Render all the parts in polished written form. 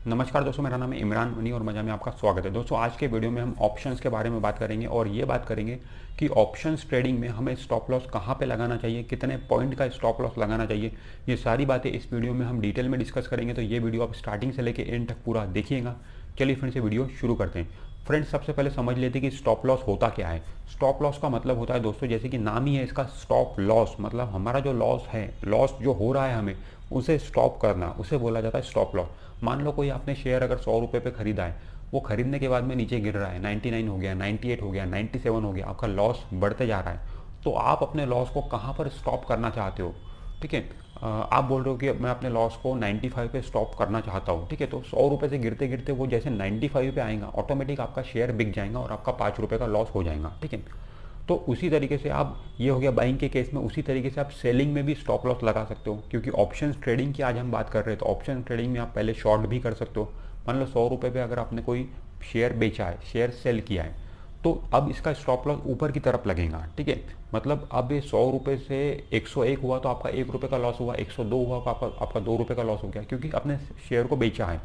नमस्कार दोस्तों, मेरा नाम है इमरान मनी और मजा में आपका स्वागत है। दोस्तों आज के वीडियो में हम ऑप्शंस के बारे में बात करेंगे और ये बात करेंगे कि ऑप्शंस ट्रेडिंग में हमें स्टॉप लॉस कहाँ पे लगाना चाहिए, कितने पॉइंट का स्टॉप लॉस लगाना चाहिए। ये सारी बातें इस वीडियो में हम डिटेल में डिस्कस करेंगे, तो ये वीडियो आप स्टार्टिंग से लेकर एंड तक पूरा देखिएगा। चलिए फिर से वीडियो शुरू करते हैं। फ्रेंड्स, सबसे पहले समझ लेते हैं कि स्टॉप लॉस होता क्या है। स्टॉप लॉस का मतलब होता है दोस्तों, जैसे कि नाम ही है इसका, स्टॉप लॉस। मतलब हमारा जो लॉस है, लॉस जो हो रहा है हमें उसे स्टॉप करना, उसे बोला जाता है स्टॉप लॉस। मान लो कोई आपने शेयर अगर 100 रुपये पे खरीदा है, वो खरीदने के बाद में नीचे गिर रहा है, 99 हो गया, 98 हो गया, 97 हो गया, आपका लॉस बढ़ते जा रहा है। तो आप अपने लॉस को कहाँ पर स्टॉप करना चाहते हो? ठीक है, आप बोल रहे हो कि मैं अपने लॉस को 95 पे स्टॉप करना चाहता हूँ। ठीक है, तो 100 रुपये से गिरते गिरते वो जैसे 95 पे आएगा, ऑटोमेटिक आपका शेयर बिक जाएगा और आपका 5 रुपये का लॉस हो जाएगा। ठीक है, तो उसी तरीके से आप, ये हो गया बाइंग के केस में, उसी तरीके से आप सेलिंग में भी स्टॉप लॉस लगा सकते हो। क्योंकि ऑप्शन ट्रेडिंग की आज हम बात कर रहे हैं, तो ऑप्शन ट्रेडिंग में आप पहले शॉर्ट भी कर सकते हो। मान लो 100 रुपये पे अगर आपने कोई शेयर बेचा है, शेयर सेल किया है, तो अब इसका स्टॉप लॉस ऊपर की तरफ लगेगा। ठीक है, मतलब अब ये 100 रुपये से 101 हुआ तो आपका 1 रुपये का लॉस हुआ, 102 हुआ तो आपका 2 रुपये का लॉस हो गया, क्योंकि आपने शेयर को बेचा है।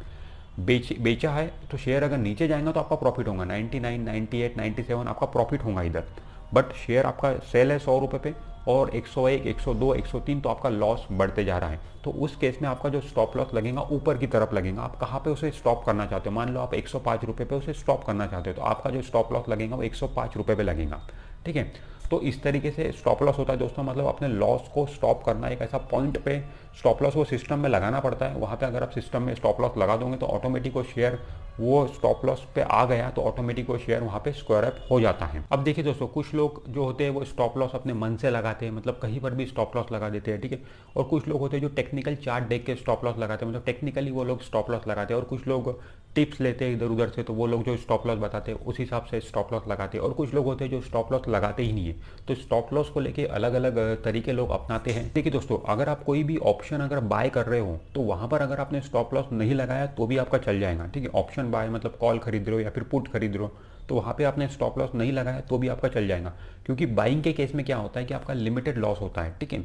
बेचा है तो शेयर अगर नीचे जाएगा तो आपका प्रॉफिट होगा, 99, 98, 97 आपका प्रॉफिट होगा इधर। बट शेयर आपका सेल है 100 रुपये पे और 101, 102, 103 तो आपका लॉस बढ़ते जा रहा है। तो उस केस में आपका जो स्टॉप लॉस लगेगा ऊपर की तरफ लगेगा। आप कहाँ पे उसे स्टॉप करना चाहते हो? मान लो आप 105 रुपये पे उसे स्टॉप करना चाहते हो, तो आपका जो स्टॉप लॉस लगेगा वो 105 रुपये पे लगेगा। ठीक है, तो इस तरीके से स्टॉप लॉस होता है दोस्तों। मतलब अपने लॉस को स्टॉप करना, एक ऐसा पॉइंट पे स्टॉप लॉस वो सिस्टम में लगाना पड़ता है। वहाँ पे अगर आप सिस्टम में स्टॉप लॉस लगा दोगे तो ऑटोमेटिक वो शेयर, वो स्टॉप लॉस पे आ गया तो ऑटोमेटिक वो शेयर वहाँ पे स्क्वायर अप हो जाता है। अब देखिए दोस्तों, कुछ लोग जो होते हैं वो स्टॉप लॉस अपने मन से लगाते हैं, मतलब कहीं पर भी स्टॉप लॉस लगा देते हैं। ठीक है, और कुछ लोग होते हैं जो टेक्निकल चार्ट देख के स्टॉप लॉस लगाते हैं, मतलब टेक्निकली वो लोग स्टॉप लॉस लगाते हैं। और कुछ लोग टिप्स लेते हैं इधर उधर से, तो वो लोग जो स्टॉप लॉस बताते हैं उस हिसाब से स्टॉप लॉस लगाते हैं। और कुछ लोग होते हैं जो स्टॉप लॉस लगाते ही नहीं है। तो स्टॉप लॉस को लेके अलग अलग तरीके लोग अपनाते हैं। देखिए दोस्तों, अगर आप कोई भी ऑप्शन अगर बाय कर रहे हो तो वहाँ पर अगर आपने स्टॉप लॉस नहीं लगाया तो भी आपका चल जाएगा। ठीक है, ऑप्शन बाय मतलब कॉल खरीद रहे हो या फिर पुट खरीद रहे हो, तो वहाँ पे आपने स्टॉप लॉस नहीं लगाया तो भी आपका चल जाएगा। क्योंकि बाइंग के केस में क्या होता है कि आपका लिमिटेड लॉस होता है। ठीक है,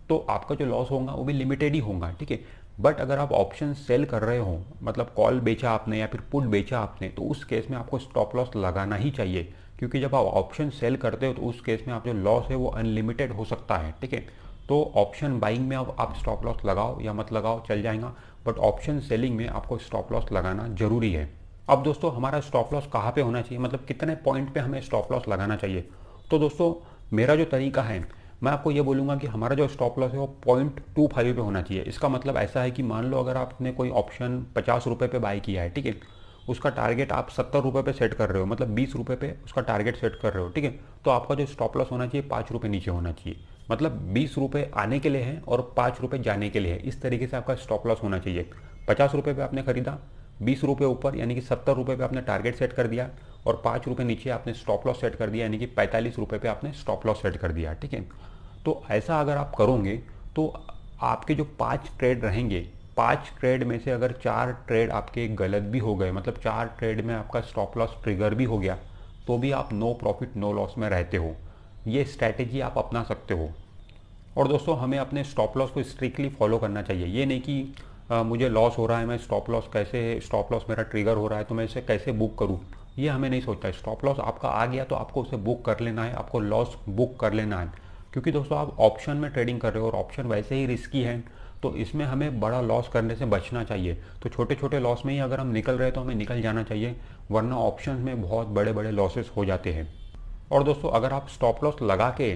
तो आपका जो लॉस होगा वो भी लिमिटेड ही होगा। ठीक है, बट अगर आप ऑप्शन सेल कर रहे हो, मतलब कॉल बेचा आपने या फिर पुट बेचा आपने, तो उस केस में आपको स्टॉप लॉस लगाना ही चाहिए। क्योंकि जब आप ऑप्शन सेल करते हो तो उस केस में आप जो लॉस है वो अनलिमिटेड हो सकता है। ठीक है, तो ऑप्शन बाइंग में अब आप स्टॉप लॉस लगाओ या मत लगाओ चल जाएगा, बट ऑप्शन सेलिंग में आपको स्टॉप लॉस लगाना जरूरी है। अब दोस्तों, हमारा स्टॉप लॉस कहाँ पे होना चाहिए, मतलब कितने पॉइंट पे हमें स्टॉप लॉस लगाना चाहिए? तो दोस्तों, मेरा जो तरीका है, मैं आपको ये बोलूँगा कि हमारा जो स्टॉप लॉस है वो 0.25 पे होना चाहिए। इसका मतलब ऐसा है कि मान लो अगर आपने कोई ऑप्शन 50 रुपये पे बाय किया है, ठीक है, उसका टारगेट आप 70 रुपये पे सेट कर रहे हो, मतलब 20 रुपये पे उसका टारगेट सेट कर रहे हो। ठीक है, तो आपका जो स्टॉप लॉस होना चाहिए 5 रुपये नीचे होना चाहिए। मतलब 20 रुपये आने के लिए है और 5 रुपये जाने के लिए है। इस तरीके से आपका स्टॉप लॉस होना चाहिए। 50 रुपये पे आपने खरीदा, 20 रुपये ऊपर यानी कि 70 रुपये पे आपने टारगेट सेट कर दिया और 5 रुपये नीचे आपने स्टॉप लॉस सेट कर दिया, यानी कि 45 रुपये पे आपने स्टॉप लॉस सेट कर दिया। ठीक है, तो ऐसा अगर आप करोगे तो आपके जो 5 ट्रेड रहेंगे, 5 ट्रेड में से अगर 4 ट्रेड आपके गलत भी हो गए, मतलब 4 ट्रेड में आपका स्टॉप लॉस ट्रिगर भी हो गया, तो भी आप नो प्रॉफिट नो लॉस में रहते हो। ये स्ट्रैटेजी आप अपना सकते हो। और दोस्तों, हमें अपने स्टॉप लॉस को स्ट्रिक्टली फॉलो करना चाहिए। ये नहीं कि मुझे लॉस हो रहा है, मैं स्टॉप लॉस मेरा ट्रिगर हो रहा है तो मैं इसे कैसे बुक करूँ, ये हमें नहीं सोचता है। स्टॉप लॉस आपका आ गया तो आपको उसे बुक कर लेना है, आपको लॉस बुक कर लेना है। क्योंकि दोस्तों, आप ऑप्शन में ट्रेडिंग कर रहे हो और ऑप्शन वैसे ही रिस्की है, तो इसमें हमें बड़ा लॉस करने से बचना चाहिए। तो छोटे छोटे लॉस में ही अगर हम निकल रहे हैं तो हमें निकल जाना चाहिए, वरना ऑप्शन में बहुत बड़े बड़े लॉसेस हो जाते हैं। और दोस्तों, अगर आप स्टॉप लॉस लगा के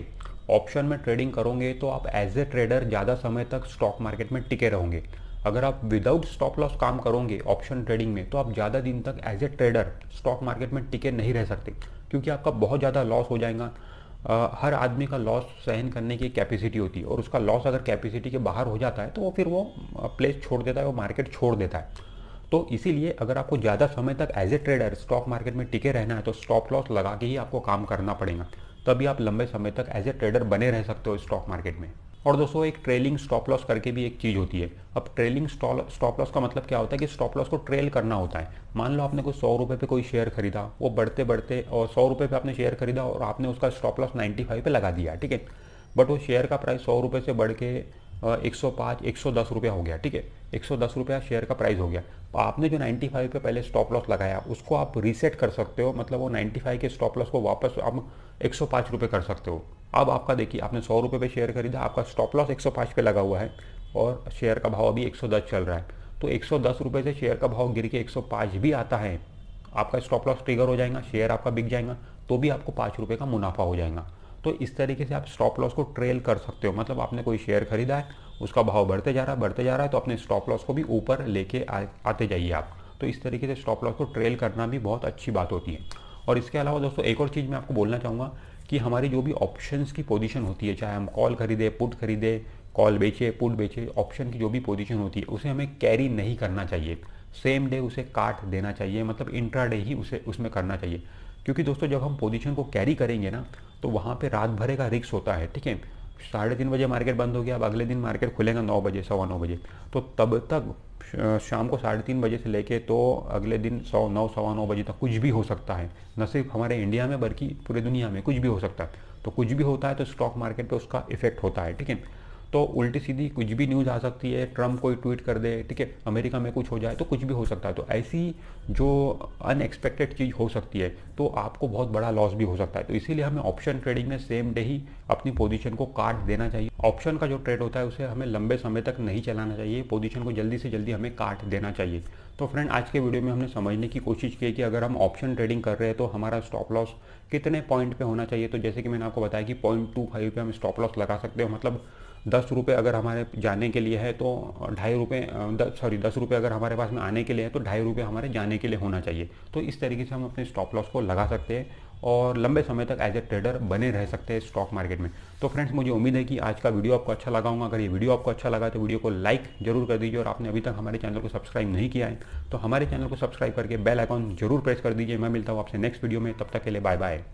ऑप्शन में ट्रेडिंग करोगे तो आप एज ए ट्रेडर ज़्यादा समय तक स्टॉक मार्केट में टिके रहोगे। अगर आप विदाउट स्टॉप लॉस काम करोगे ऑप्शन ट्रेडिंग में तो आप ज़्यादा दिन तक as a trader stock market में टिके नहीं रह सकते, क्योंकि आपका बहुत ज़्यादा लॉस हो जाएगा। हर आदमी का लॉस सहन करने की कैपेसिटी होती है, और उसका लॉस अगर कैपेसिटी के बाहर हो जाता है तो वो फिर वो प्लेस छोड़ देता है, वो मार्केट छोड़ देता है। तो इसीलिए अगर आपको ज़्यादा समय तक as a trader stock market में टिके रहना है तो स्टॉप लॉस लगा के ही आपको काम करना पड़ेगा, तभी आप लंबे समय तक एज ए ट्रेडर बने रह सकते हो स्टॉक मार्केट में। और दोस्तों, एक ट्रेलिंग स्टॉप लॉस करके भी एक चीज़ होती है। अब ट्रेलिंग स्टॉप लॉस का मतलब क्या होता है कि स्टॉप लॉस को ट्रेल करना होता है। मान लो आपने कोई 100 रुपये पे कोई शेयर खरीदा, वो बढ़ते बढ़ते, और 100 रुपये पे आपने शेयर खरीदा और आपने उसका स्टॉप लॉस 95 पे लगा दिया। ठीक है, बट वो शेयर का प्राइस 100 रुपये से बढ़ के 105 110 रुपया हो गया, ठीक है, 110 रुपया शेयर का प्राइस हो गया। तो आपने जो 95 पे पहले स्टॉप लॉस लगाया उसको आप रीसेट कर सकते हो, मतलब वो 95 के स्टॉप लॉस को वापस आप 105 रुपये कर सकते हो। अब आपका देखिए, आपने 100 रुपये पे शेयर खरीदा, आपका स्टॉप लॉस 105 पे लगा हुआ है और शेयर का भाव अभी 110 चल रहा है। तो 110 रुपये से शेयर का भाव गिर के 105 भी आता है, आपका स्टॉप लॉस ट्रिगर हो जाएगा, शेयर आपका बिक जाएगा, तो भी आपको 5 रुपये का मुनाफा हो जाएगा। तो इस तरीके से आप स्टॉप लॉस को ट्रेल कर सकते हो, मतलब आपने कोई शेयर खरीदा है, उसका भाव बढ़ते जा रहा है तो अपने स्टॉप लॉस को भी ऊपर लेके आते जाइए आप। तो इस तरीके से स्टॉप लॉस को ट्रेल करना भी बहुत अच्छी बात होती है। और इसके अलावा दोस्तों एक और चीज़ मैं आपको बोलना चाहूँगा कि हमारी जो भी ऑप्शंस की पोजीशन होती है, चाहे हम कॉल खरीदे, पुट खरीदे, कॉल बेचे, पुट बेचे, ऑप्शन की जो भी पोजीशन होती है उसे हमें कैरी नहीं करना चाहिए, सेम डे उसे काट देना चाहिए, मतलब इंट्राडे ही उसे उसमें करना चाहिए। क्योंकि दोस्तों जब हम पोजीशन को कैरी करेंगे ना तो वहाँ पे रात भरे का रिस्क होता है, ठीक है। 3:30 बजे मार्केट बंद हो गया, अब अगले दिन मार्केट खुलेगा 9 बजे, 9:15 बजे, तो तब तक शाम को 3:30 बजे से लेके तो अगले दिन 9, 9:15 बजे तक कुछ भी हो सकता है, न सिर्फ हमारे इंडिया में बल्कि पूरे दुनिया में कुछ भी हो सकता है। तो कुछ भी होता है तो स्टॉक मार्केट पे उसका इफेक्ट होता है, ठीक है। तो उल्टी सीधी कुछ भी न्यूज़ आ सकती है, ट्रम्प कोई ट्वीट कर दे, ठीक है, अमेरिका में कुछ हो जाए, तो कुछ भी हो सकता है। तो ऐसी जो अनएक्सपेक्टेड चीज़ हो सकती है तो आपको बहुत बड़ा लॉस भी हो सकता है। तो इसीलिए हमें ऑप्शन ट्रेडिंग में सेम डे ही अपनी पोजीशन को काट देना चाहिए। ऑप्शन का जो ट्रेड होता है उसे हमें लंबे समय तक नहीं चलाना चाहिए, पोजीशन को जल्दी से जल्दी हमें काट देना चाहिए। तो फ्रेंड आज के वीडियो में हमने समझने की कोशिश की कि अगर हम ऑप्शन ट्रेडिंग कर रहे हैं तो हमारा स्टॉप लॉस कितने पॉइंट पे होना चाहिए। तो जैसे कि मैंने आपको बताया कि 0.25 पे हम स्टॉप लॉस लगा सकते हो, मतलब 10 रुपये अगर हमारे जाने के लिए है तो 2.5 रुपये 10 रुपये अगर हमारे पास में आने के लिए है तो 2.5 रुपये हमारे जाने के लिए होना चाहिए। तो इस तरीके से हम अपने स्टॉप लॉस को लगा सकते हैं और लंबे समय तक एज ए ट्रेडर बने रह सकते हैं स्टॉक मार्केट में। तो फ्रेंड्स मुझे उम्मीद है कि आज का वीडियो आपको अच्छा लगा होगा। अगर ये वीडियो आपको अच्छा लगा तो वीडियो को लाइक जरूर कर दीजिए और आपने अभी तक हमारे चैनल को सब्सक्राइब नहीं किया है तो हमारे चैनल को सब्सक्राइब करके बेल आइकॉन जरूर प्रेस कर दीजिए। मैं मिलता हूँ आपसे नेक्स्ट वीडियो में, तब तक के लिए बाय बाय।